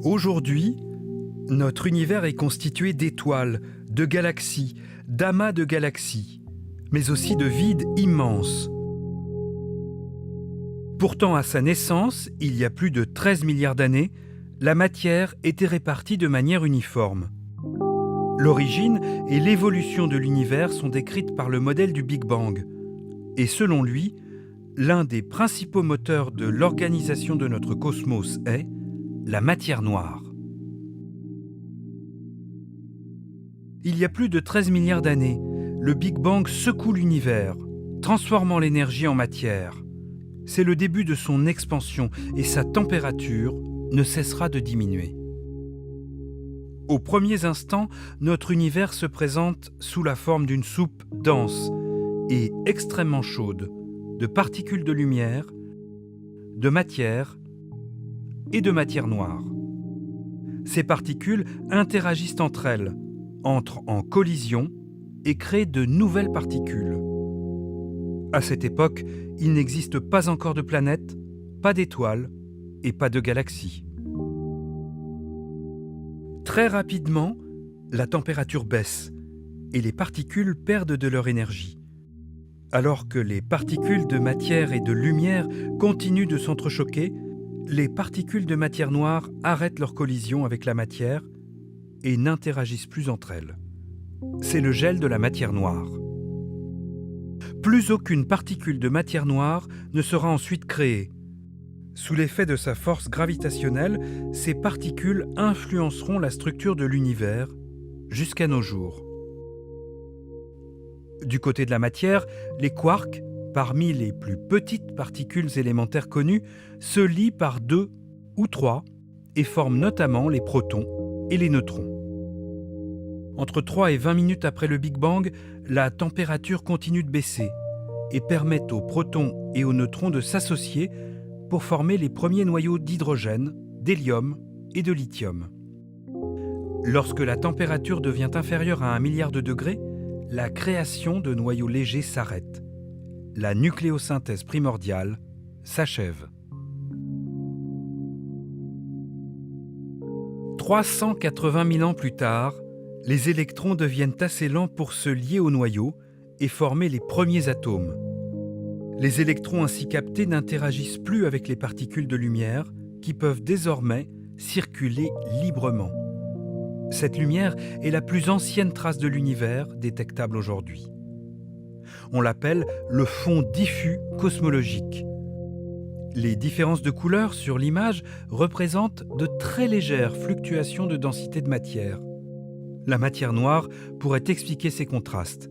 Aujourd'hui, notre univers est constitué d'étoiles, de galaxies, d'amas de galaxies, mais aussi de vides immenses. Pourtant, à sa naissance, il y a plus de 13 milliards d'années, la matière était répartie de manière uniforme. L'origine et l'évolution de l'univers sont décrites par le modèle du Big Bang. Et selon lui, l'un des principaux moteurs de l'organisation de notre cosmos est la matière noire. Il y a plus de 13 milliards d'années, le Big Bang secoue l'univers, transformant l'énergie en matière. C'est le début de son expansion et sa température ne cessera de diminuer. Aux premiers instants, notre univers se présente sous la forme d'une soupe dense et extrêmement chaude, de particules de lumière, de matière et de matière noire. Ces particules interagissent entre elles, entrent en collision et créent de nouvelles particules. À cette époque, il n'existe pas encore de planètes, pas d'étoiles et pas de galaxies. Très rapidement, la température baisse et les particules perdent de leur énergie. Alors que les particules de matière et de lumière continuent de s'entrechoquer, les particules de matière noire arrêtent leur collision avec la matière et n'interagissent plus entre elles. C'est le gel de la matière noire. Plus aucune particule de matière noire ne sera ensuite créée. Sous l'effet de sa force gravitationnelle, ces particules influenceront la structure de l'univers jusqu'à nos jours. Du côté de la matière, les quarks, parmi les plus petites particules élémentaires connues, se lient par 2 ou 3 et forment notamment les protons et les neutrons. Entre 3 et 20 minutes après le Big Bang, la température continue de baisser et permet aux protons et aux neutrons de s'associer pour former les premiers noyaux d'hydrogène, d'hélium et de lithium. Lorsque la température devient inférieure à 1 milliard de degrés, la création de noyaux légers s'arrête. La nucléosynthèse primordiale s'achève. 380 000 ans plus tard, les électrons deviennent assez lents pour se lier au noyau et former les premiers atomes. Les électrons ainsi captés n'interagissent plus avec les particules de lumière qui peuvent désormais circuler librement. Cette lumière est la plus ancienne trace de l'univers détectable aujourd'hui. On l'appelle le fond diffus cosmologique. Les différences de couleurs sur l'image représentent de très légères fluctuations de densité de matière. La matière noire pourrait expliquer ces contrastes.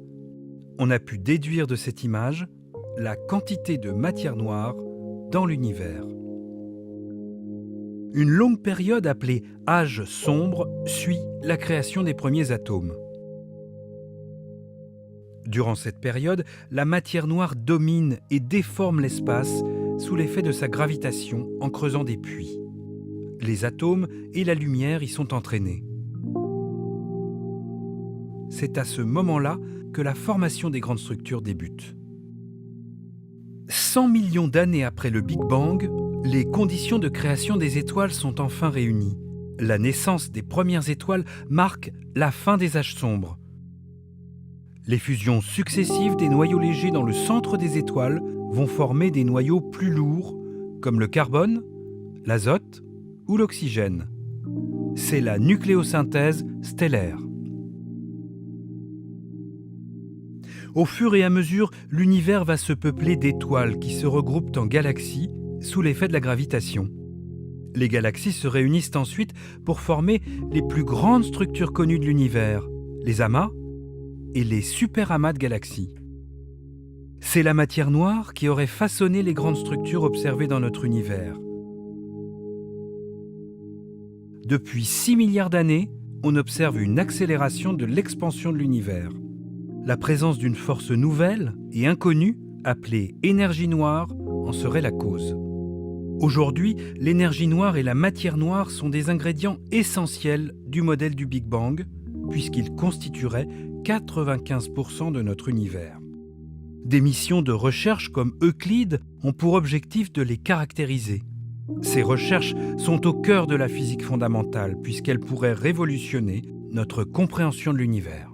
On a pu déduire de cette image la quantité de matière noire dans l'univers. Une longue période appelée âge sombre suit la création des premiers atomes. Durant cette période, la matière noire domine et déforme l'espace sous l'effet de sa gravitation en creusant des puits. Les atomes et la lumière y sont entraînés. C'est à ce moment-là que la formation des grandes structures débute. 100 millions d'années après le Big Bang, les conditions de création des étoiles sont enfin réunies. La naissance des premières étoiles marque la fin des âges sombres. Les fusions successives des noyaux légers dans le centre des étoiles vont former des noyaux plus lourds, comme le carbone, l'azote ou l'oxygène. C'est la nucléosynthèse stellaire. Au fur et à mesure, l'univers va se peupler d'étoiles qui se regroupent en galaxies sous l'effet de la gravitation. Les galaxies se réunissent ensuite pour former les plus grandes structures connues de l'univers, les amas et les superamas de galaxies. C'est la matière noire qui aurait façonné les grandes structures observées dans notre univers. Depuis 6 milliards d'années, on observe une accélération de l'expansion de l'univers. La présence d'une force nouvelle et inconnue, appelée énergie noire, en serait la cause. Aujourd'hui, l'énergie noire et la matière noire sont des ingrédients essentiels du modèle du Big Bang, puisqu'ils constitueraient 95% de notre univers. Des missions de recherche comme Euclide ont pour objectif de les caractériser. Ces recherches sont au cœur de la physique fondamentale puisqu'elles pourraient révolutionner notre compréhension de l'univers.